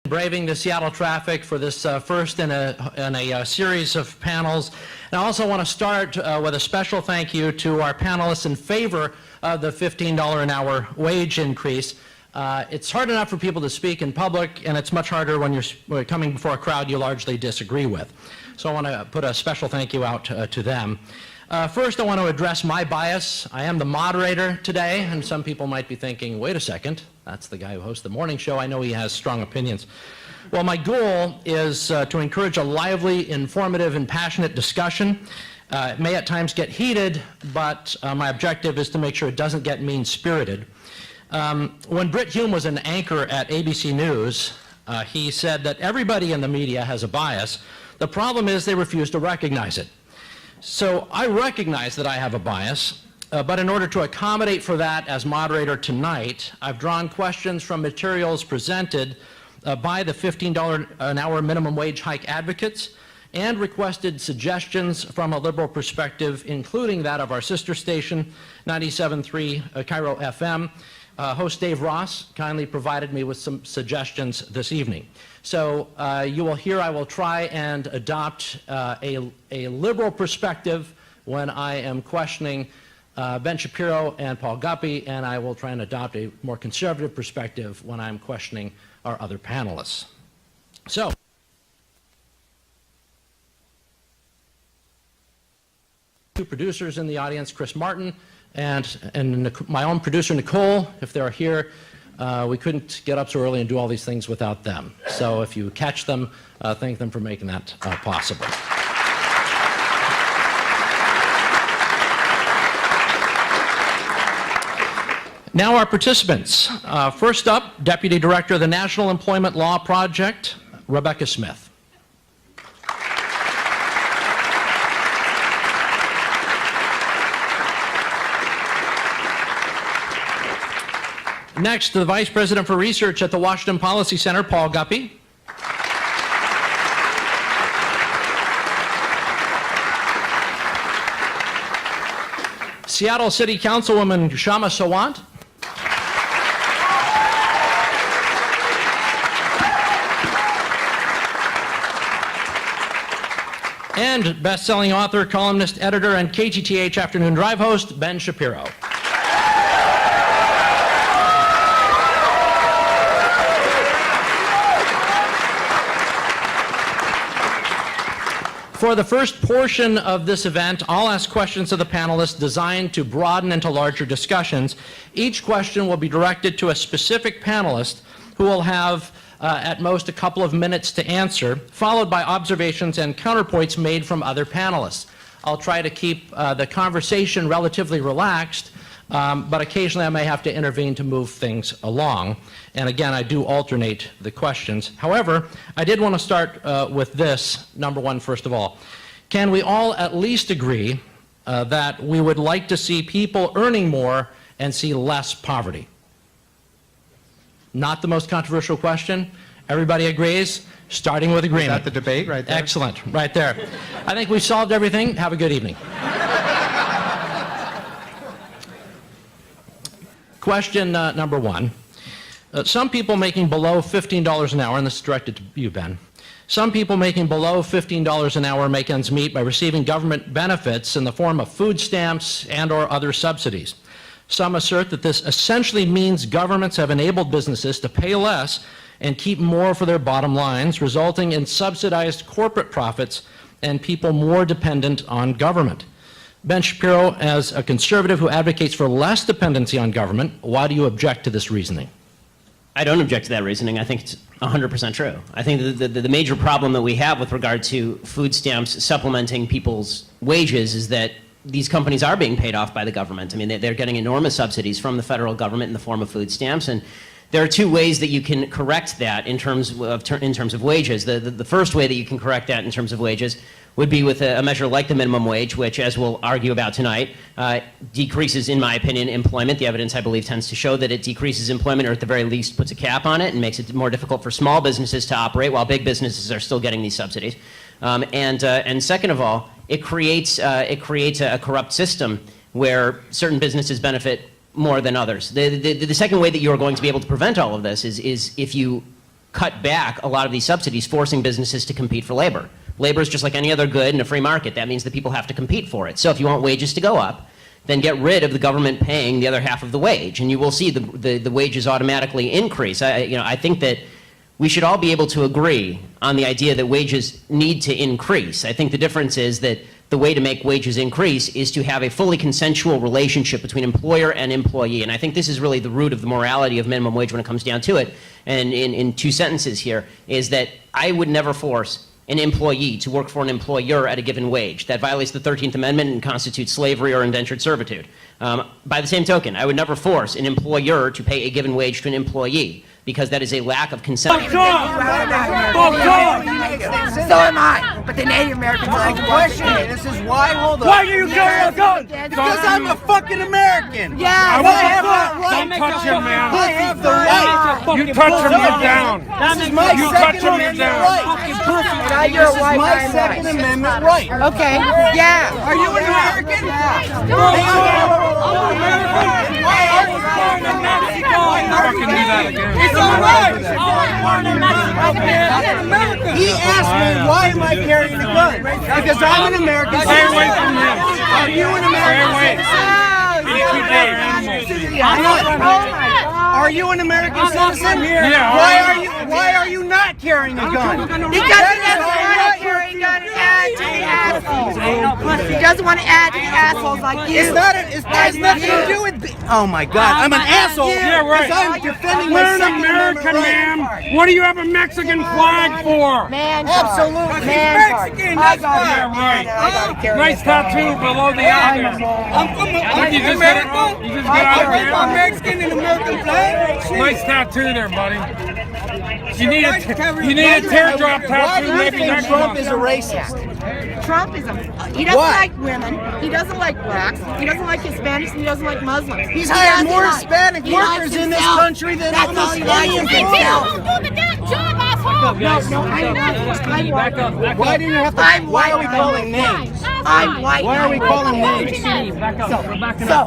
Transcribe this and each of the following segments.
Braving the Seattle traffic for this first in a series of panels. And I also want to start with a special thank you to our panelists in favor of the $15 an hour wage increase. It's hard enough for people to speak in public, and it's much harder when you're coming before a crowd you largely disagree with. So I want to put a special thank you out to them. First, I want to address my bias. I am the moderator today, and some people might be thinking, wait a second, that's the guy who hosts the morning show. I know he has strong opinions. Well, my goal is to encourage a lively, informative, and passionate discussion. It may at times get heated, but my objective is to make sure it doesn't get mean-spirited. When Brit Hume was an anchor at ABC News, he said that everybody in the media has a bias. The problem is they refuse to recognize it. So I recognize that I have a bias, but in order to accommodate for that as moderator tonight, I've drawn questions from materials presented by the $15 an hour minimum wage hike advocates and requested suggestions from a liberal perspective, including that of our sister station, 97.3 Cairo FM. Host Dave Ross kindly provided me with some suggestions this evening. So you will hear I will try and adopt a liberal perspective when I am questioning Ben Shapiro and Paul Guppy, and I will try and adopt a more conservative perspective when I'm questioning our other panelists. So, two producers in the audience, Chris Martin and my own producer, Nicole, if they're here. We couldn't get up so early and do all these things without them. So if you catch them, thank them for making that possible. Now our participants. First up, Deputy Director of the National Employment Law Project, Rebecca Smith. Next, the Vice President for Research at the Washington Policy Center, Paul Guppy. Seattle City Councilwoman Shama Sawant. And best-selling author, columnist, editor, and KGTH Afternoon Drive host, Ben Shapiro. For the first portion of this event, I'll ask questions of the panelists designed to broaden into larger discussions. Each question will be directed to a specific panelist who will have at most a couple of minutes to answer, followed by observations and counterpoints made from other panelists. I'll try to keep the conversation relatively relaxed, but occasionally I may have to intervene to move things along. And again, I do alternate the questions. However, I did want to start with this, number one, first of all. Can we all at least agree that we would like to see people earning more and see less poverty? Not the most controversial question. Everybody agrees? Starting with agreement. Is that the debate right there? Excellent, right there. I think we've solved everything. Have a good evening. Question number one. Some people making below $15 an hour, and this is directed to you, Ben. Some people making below $15 an hour make ends meet by receiving government benefits in the form of food stamps and/or other subsidies. Some assert that this essentially means governments have enabled businesses to pay less and keep more for their bottom lines, resulting in subsidized corporate profits and people more dependent on government. Ben Shapiro, as a conservative who advocates for less dependency on government, why do you object to this reasoning? I don't object to that reasoning. I think it's 100% true. I think the major problem that we have with regard to food stamps supplementing people's wages is that these companies are being paid off by the government. I mean, they're getting enormous subsidies from the federal government in the form of food stamps, and there are two ways that you can correct that in terms of wages. The first way that you can correct that in terms of wages would be with a measure like the minimum wage, which, as we'll argue about tonight, decreases, in my opinion, employment. The evidence, I believe, tends to show that it decreases employment, or at the very least puts a cap on it and makes it more difficult for small businesses to operate while big businesses are still getting these subsidies. And second of all, it creates a corrupt system where certain businesses benefit more than others. The second way that you're going to be able to prevent all of this is if you cut back a lot of these subsidies, forcing businesses to compete for labor. Labor is just like any other good in a free market. That means that people have to compete for it. So if you want wages to go up, then get rid of the government paying the other half of the wage, and you will see the wages automatically increase. I think that we should all be able to agree on the idea that wages need to increase. I think the difference is that the way to make wages increase is to have a fully consensual relationship between employer and employee. And I think this is really the root of the morality of minimum wage when it comes down to it. And in 2 sentences here is that I would never force an employee to work for an employer at a given wage. That violates the 13th Amendment and constitutes slavery or indentured servitude. By the same token, I would never force an employer to pay a given wage to an employee, because that is a lack of consent. So am I, but the Native Americans like to question it. This is why, hold on. Why do you carry a gun? Because I'm a fucking American. Yeah, I have that right. Don't touch him, man. I have the right. You touch him, you're down. This is my You Second touch him, Amendment you're down. right. you're This is white, my I'm Second white. Amendment right. Okay, yeah. Are you an American? Fucking do that again. It's all right. He asked me, why am I carrying a gun? Because I'm an American Stay away citizen. from him. Are you an Stay American away. citizen? Are you an American citizen? Yeah. Why are you not carrying a gun? Because he doesn't want to carry a gun and add to the assholes. He doesn't want to add to the assholes like you. It has nothing to do with. Oh my God! I'm an asshole. Yeah, right. Because I'm defending We're my an Second American, Amendment right. ma'am. What do you have a Mexican flag for? Man, Absolutely. Mexican. I got it. Yeah, right. I gotta carry Nice a gun. tattoo below the eye. You just got I'm it. Mexican in American flag. Nice tattoo there, buddy. You need a teardrop Why tattoo do you maybe think next Trump month. is a racist? Trump is he doesn't Why? like women, he doesn't like blacks, he doesn't like Hispanics, and he doesn't like Muslims. He's He hired doesn't more like- Hispanic he likes workers in this himself. country than That's almost all he likes any is employer. himself. Don't do the damn job, asshole! I'm white. Why do you have to? I'm Why are we white. calling names? I'm white. Why are we calling names? So,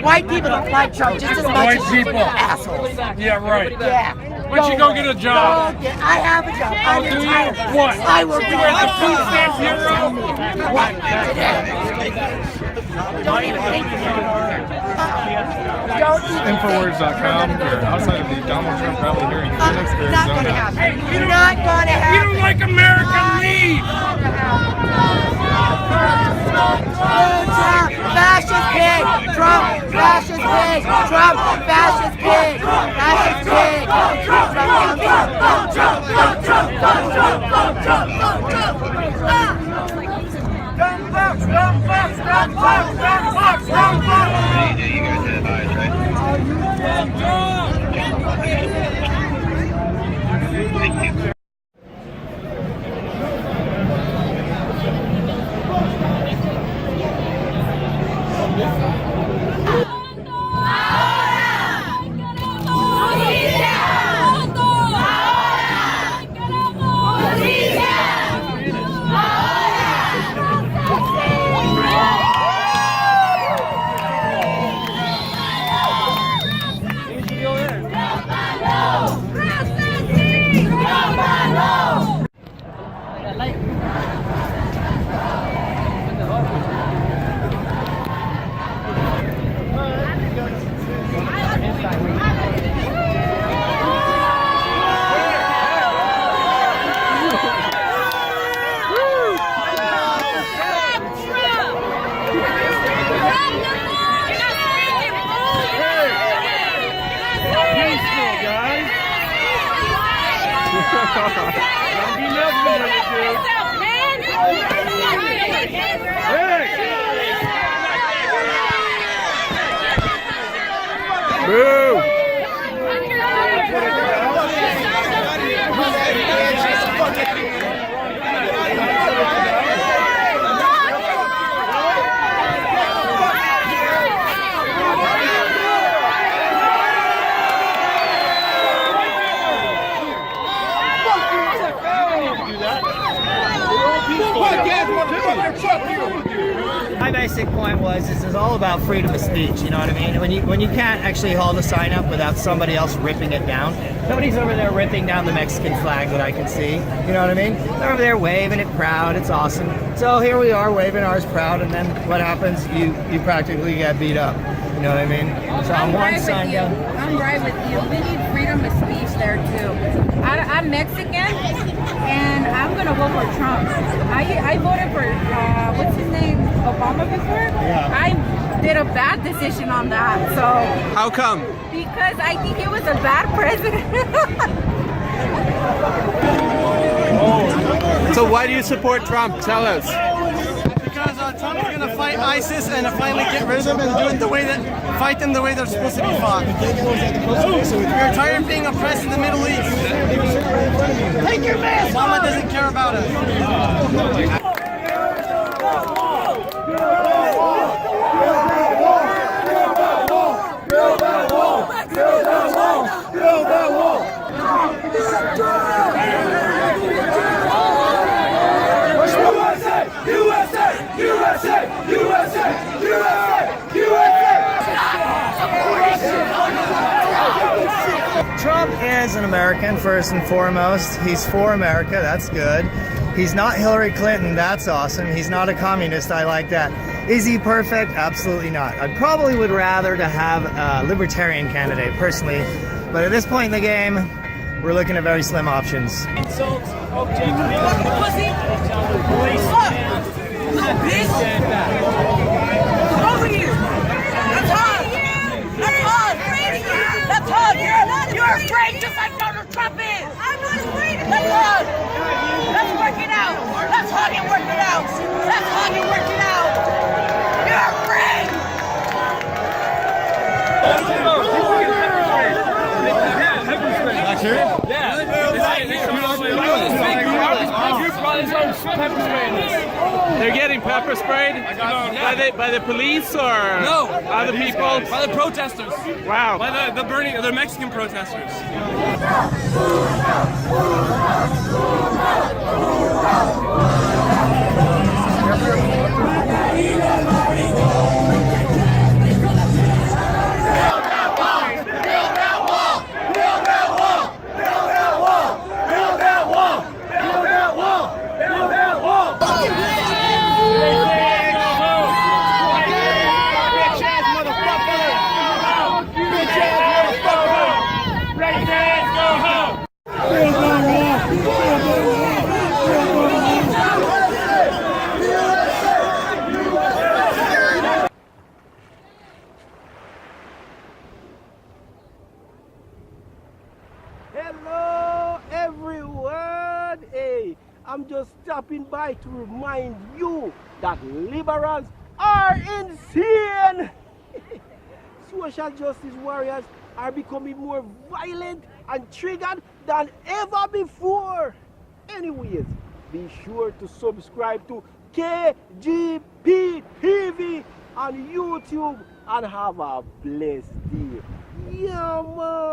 white people don't like Trump just as much White as people. assholes. Yeah, right. Yeah. Why don't you go get a job? I have a job. I'm Do you? retired. What? I will You at the food stamp bureau? What? Don't even think about it. Don't even Infowars.com or outside of the Donald Trump rally here in Phoenix, Not going to Arizona. happen. You're not going to You happen. don't like American lead. Trump, fascist pig. Trump, fascist pig. Trump, fascist pig. Fascist pig. My basic point was this is all about freedom of speech, you know what I mean? When you can't actually hold a sign up without somebody else ripping it down, Nobody's over there ripping down the Mexican flag that I can see. You know what I mean? They're over there waving it proud. It's awesome. So here we are waving ours proud, and then what happens? You practically get beat up. You know what I mean? So on one side, I'm right with you. We need freedom of speech there too. I'm Mexican, and I'm gonna vote for Trump. I voted for what's his name, Obama before. Yeah. I did a bad decision on that. So How come? because I think he was a bad president. So why do you support Trump? Tell us. Because Trump is going to fight ISIS and finally get rid of them and fight them the way they're supposed to be fought. We're tired of being oppressed in the Middle East. Take your mask off! Obama doesn't care about us. Trump is an American first and foremost. He's for America, that's good. He's not Hillary Clinton, that's awesome. He's not a communist, I like that. Is he perfect? Absolutely not. I probably would rather to have a libertarian candidate, personally. But at this point in the game, we're looking at very slim options. Over here! That's hard! That's hard! That's hard! You're afraid just like Donald Trump is! I'm not afraid! That's hard! Let's work it out! Let's hug and work it out! Let's hug and work it out! You're afraid! They're getting pepper sprayed by the police or other people? By the protesters. Wow. By the Mexican protesters. Hello everyone! Hey, I'm just stopping by to remind you that liberals are insane! Social justice warriors are becoming more violent and triggered than ever before. Anyways, be sure to subscribe to KGP TV on YouTube and have a blessed day. Yeah, man!